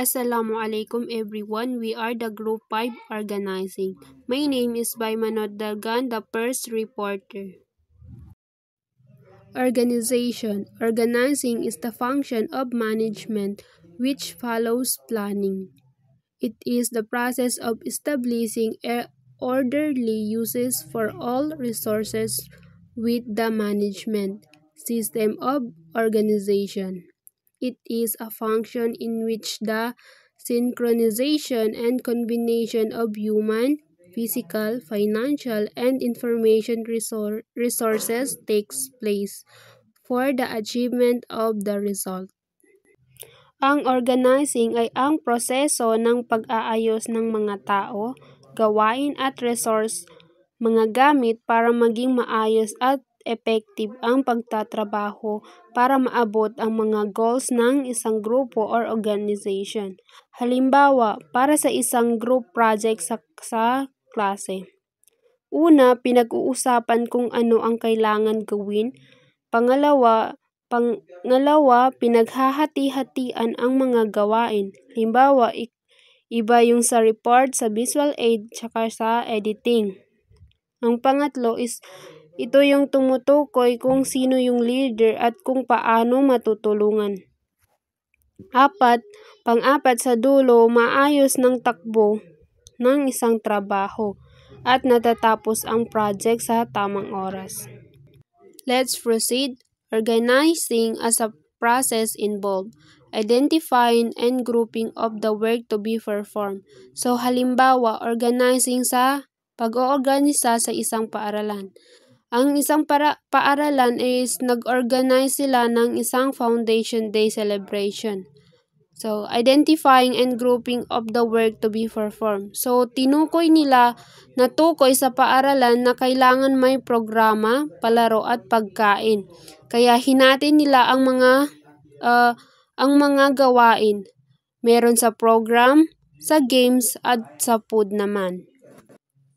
Assalamualaikum everyone. We are the Group 5 organizing. My name is Baimanot Dalgan, the first reporter. Organization. Organizing is the function of management which follows planning. It is the process of establishing orderly uses for all resources with the management system of organization. It is a function in which the synchronization and combination of human, physical, financial, and information resources takes place for the achievement of the result. Ang organizing ay ang proseso ng pag-aayos ng mga tao, gawain at resource, mga gamit para maging maayos at effective ang pagtatrabaho para maabot ang mga goals ng isang grupo or organization. Halimbawa, para sa isang group project sa klase. Una, pinag-uusapan kung ano ang kailangan gawin. Pangalawa, pinaghahati-hatian ang mga gawain. Halimbawa, iba yung sa report, sa visual aid, tsaka sa editing. Ang pangatlo is, ito yung tumutukoy kung sino yung leader at kung paano matutulungan. Pang-apat sa dulo, maayos ng takbo ng isang trabaho at natatapos ang project sa tamang oras. Let's proceed. Organizing as a process involved identifying and grouping of the work to be performed. So halimbawa, organizing sa pag-oorganisa sa isang paaralan. Ang isang paaralan is nag-organize sila ng isang Foundation Day celebration. So, identifying and grouping of the work to be performed. So, tinukoy nila na tukoy sa paaralan na kailangan may programa, palaro at pagkain. Kaya hinati nila ang mga gawain. Meron sa program, sa games at sa food naman.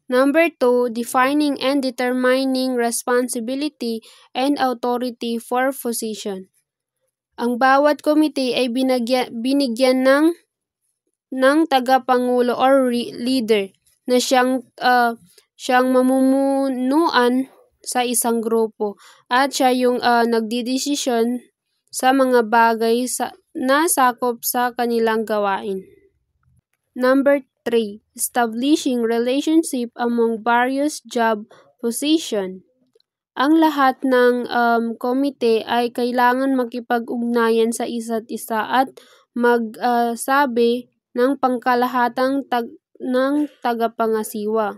Number 2, defining and determining responsibility and authority for position. Ang bawat komite ay binigyan ng tagapangulo or leader na siyang mamumunuan sa isang grupo at siya yung nagdidesisyon sa mga bagay na sakop sa kanilang gawain. Number 3, establishing relationship among various job position. Ang lahat ng komite ay kailangan makipag-ugnayan sa isa't isa at magsabi ng pangkalahatang ng tagapangasiwa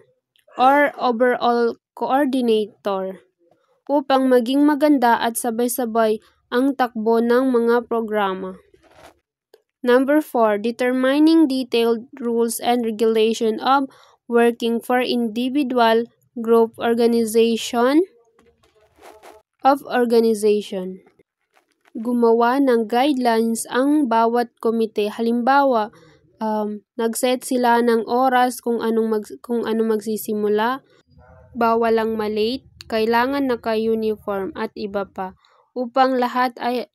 or overall coordinator upang maging maganda at sabay-sabay ang takbo ng mga programa. Number 4, determining detailed rules and regulation of working for individual, group, organization. Gumawa ng guidelines ang bawat komite. Halimbawa, nag-set sila ng oras kung ano magsisimula, bawal lang malate, kailangan naka-uniform at iba pa, upang lahat ay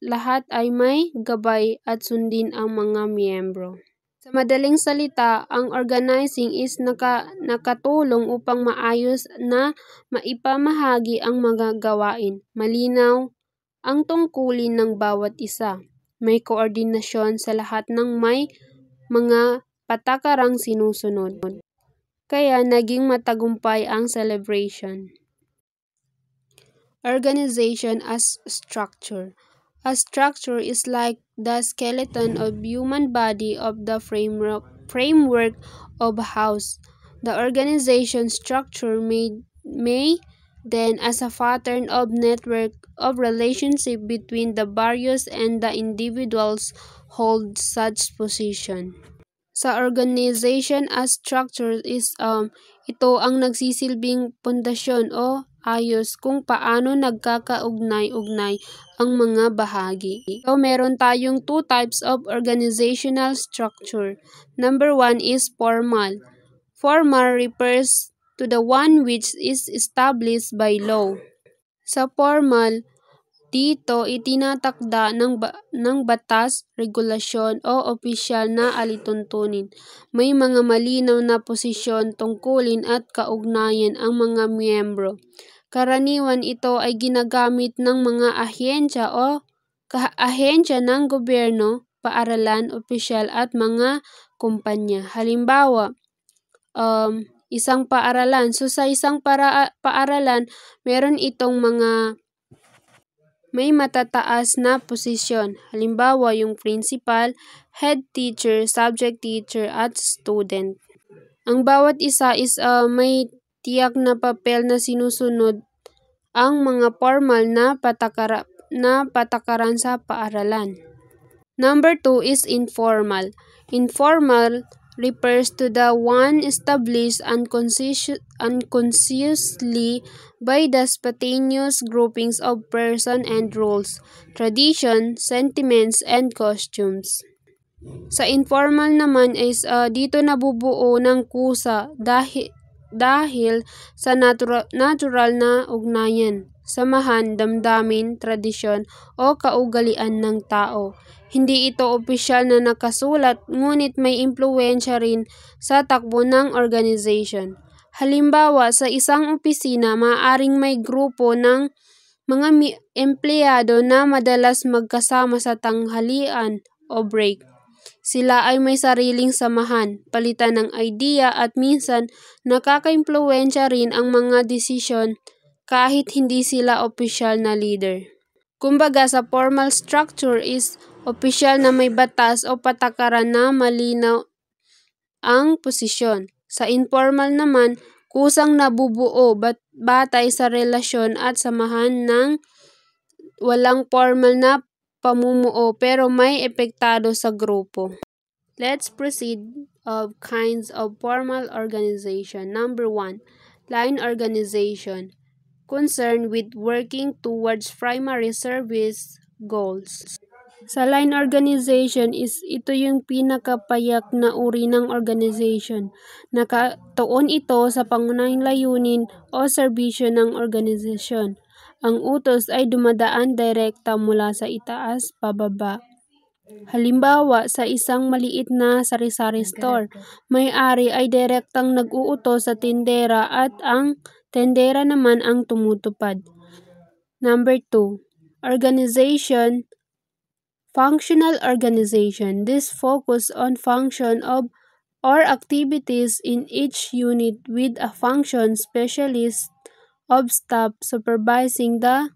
may gabay at sundin ang mga miyembro. Sa madaling salita, ang organizing is nakatulong upang maayos na maipamahagi ang mga gawain. Malinaw ang tungkulin ng bawat isa. May koordinasyon sa lahat ng may mga patakarang sinusunod. Kaya naging matagumpay ang celebration. Organization as structure. A structure is like the skeleton of human body of the framework of a house. The organization structure may then as a pattern of network of relationship between the various and the individuals hold such position. Sa organization as structure is ito ang nagsisilbing pundasyon o ayos kung paano nagkakaugnay-ugnay ang mga bahagi. So, meron tayong 2 types of organizational structure. Number 1 is formal. Formal refers to the one which is established by law. Sa formal, Dito, itinatakda ng batas, regulasyon o opisyal na alituntunin. May mga malinaw na posisyon, tungkulin at kaugnayan ang mga miyembro. Karaniwan ito ay ginagamit ng mga ahensya o ahensya ng gobyerno, paaralan, opisyal at mga kumpanya. Halimbawa, isang paaralan. So sa isang paaralan, meron itong may matataas na posisyon. Halimbawa, yung principal, head teacher, subject teacher, at student. Ang bawat isa is may tiyak na papel na sinusunod ang mga formal na patakaran sa paaralan. Number 2 is informal. Informal refers to the one established unconsciously by the spontaneous groupings of persons and rules, traditions, sentiments, and costumes. Sa informal naman is dito nabubuo ng kusa dahil sa natural na ugnayan, samahan, damdamin, tradisyon o kaugalian ng tao. Hindi ito opisyal na nakasulat, ngunit may impluwensya rin sa takbo ng organization. Halimbawa, sa isang opisina, maaaring may grupo ng mga empleyado na madalas magkasama sa tanghalian o break. Sila ay may sariling samahan, palitan ng idea at minsan nakaka-impluwensya rin ang mga desisyon kahit hindi sila opisyal na leader. Kumbaga, sa formal structure is opisyal na may batas o patakaran na malinaw ang posisyon. Sa informal naman, kusang nabubuo batay sa relasyon at samahan ng walang formal na pamumuo pero may epektado sa grupo. Let's proceed of kinds of formal organization. Number 1, line organization. Concerned with working towards primary service goals. Sa line organization is ito yung pinakapayak na uri ng organization. Nakatuon ito sa pangunahing layunin o serbisyo ng organisasyon. Ang utos ay dumadaan direkta mula sa itaas pababa. Halimbawa, sa isang maliit na sari-sari store, may-ari ay direktang nag-uutos sa tindera at ang tendera naman ang tumutupad. Number 2, organization. Functional organization. This focus on function of or activities in each unit with a function specialist of staff supervising the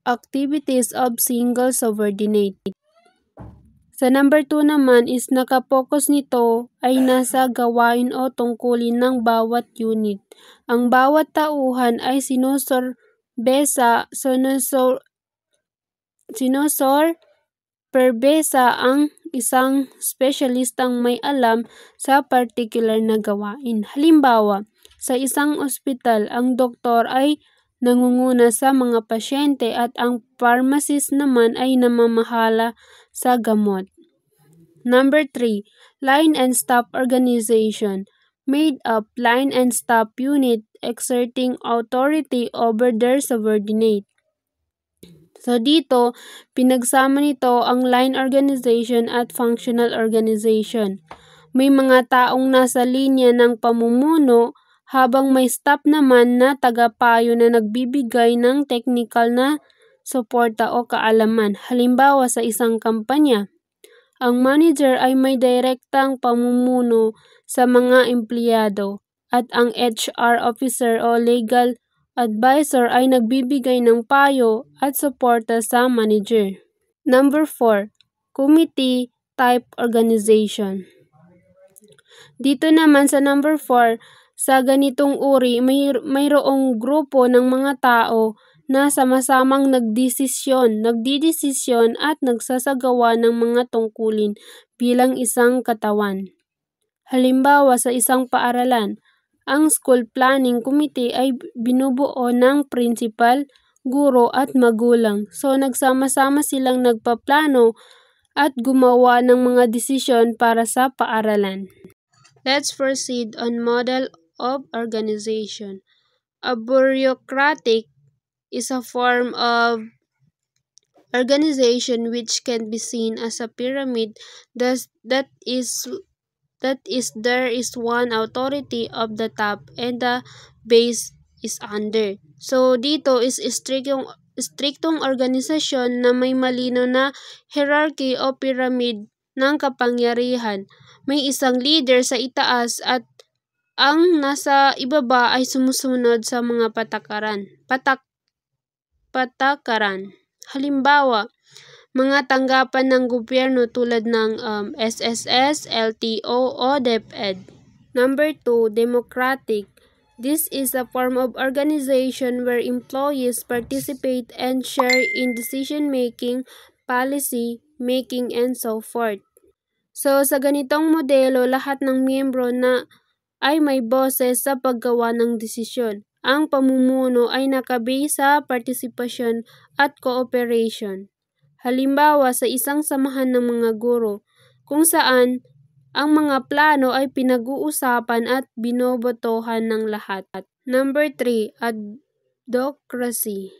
activities of single subordinate. Sa number 2 naman is nakapokus nito ay nasa gawain o tungkulin ng bawat unit. Ang bawat tauhan ay sinusuperbesa ang isang specialistang may alam sa particular na gawain. Halimbawa, sa isang ospital, ang doktor ay nangunguna sa mga pasyente at ang pharmacist naman ay namamahala sa gamot. Number 3, line and staff organization. Made up line and staff unit exerting authority over their subordinate. So dito, pinagsama nito ang line organization at functional organization. May mga taong nasa linya ng pamumuno habang may staff naman na tagapayo na nagbibigay ng technical na suporta o kaalaman. Halimbawa, sa isang kampanya, ang manager ay may direktang pamumuno sa mga empleyado at ang HR officer o legal advisor ay nagbibigay ng payo at suporta sa manager. Number 4, committee type organization. Dito naman sa number 4, sa ganitong uri, mayroong grupo ng mga tao na sama-samang nagdidesisyon at nagsasagawa ng mga tungkulin bilang isang katawan. Halimbawa, sa isang paaralan, ang school planning committee ay binubuo ng principal, guro at magulang. So nagsama-sama silang nagpaplano at gumawa ng mga desisyon para sa paaralan. Let's proceed on model of organization. A bureaucratic is a form of organization which can be seen as a pyramid. That is there is one authority of the top and the base is under. So dito is striktong organisasyon na may malinaw na hierarchy o pyramid ng kapangyarihan. May isang leader sa itaas at ang nasa ibaba ay sumusunod sa mga patakaran. Halimbawa, mga tanggapan ng gobyerno tulad ng SSS, LTO o DepEd. Number 2, democratic. This is a form of organization where employees participate and share in decision-making, policy making, and so forth. So, sa ganitong modelo, lahat ng miyembro na ay may boses sa paggawa ng desisyon. Ang pamumuno ay nakabase sa partisipasyon at cooperation. Halimbawa sa isang samahan ng mga guro, kung saan ang mga plano ay pinag-uusapan at binobotohan ng lahat. Number 3, adhocracy.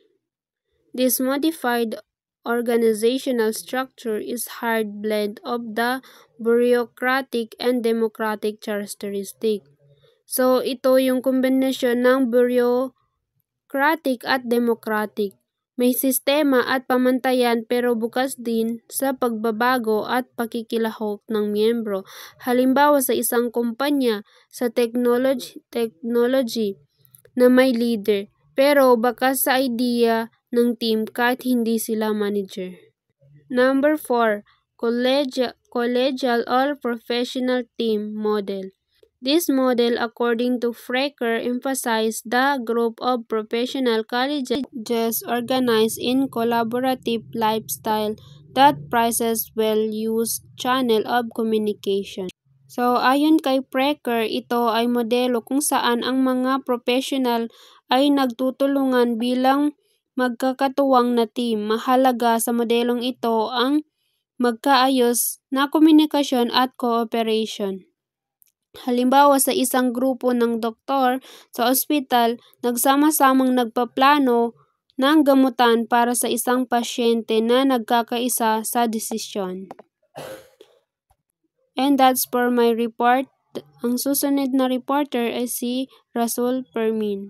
This modified organizational structure is hard blend of the bureaucratic and democratic characteristic. So, ito yung kombinasyon ng bureaucratic at democratic. May sistema at pamantayan pero bukas din sa pagbabago at pakikilahok ng miyembro. Halimbawa sa isang kumpanya sa technology na may leader pero bakas sa idea ng team kahit hindi sila manager. Number 4, collegial or professional team model. This model, according to Frecker, emphasized the group of professional colleges organized in collaborative lifestyle that prizes well-used channel of communication. So, ayon kay Frecker, ito ay modelo kung saan ang mga professional ay nagtutulungan bilang magkakatuwang na team. Mahalaga sa modelong ito ang magkaayos na komunikasyon at cooperation. Halimbawa sa isang grupo ng doktor sa ospital, nagsama-samang nagpaplano ng gamutan para sa isang pasyente na nagkakaisa sa desisyon. And that's for my report. Ang susunod na reporter ay si Rasul Permin.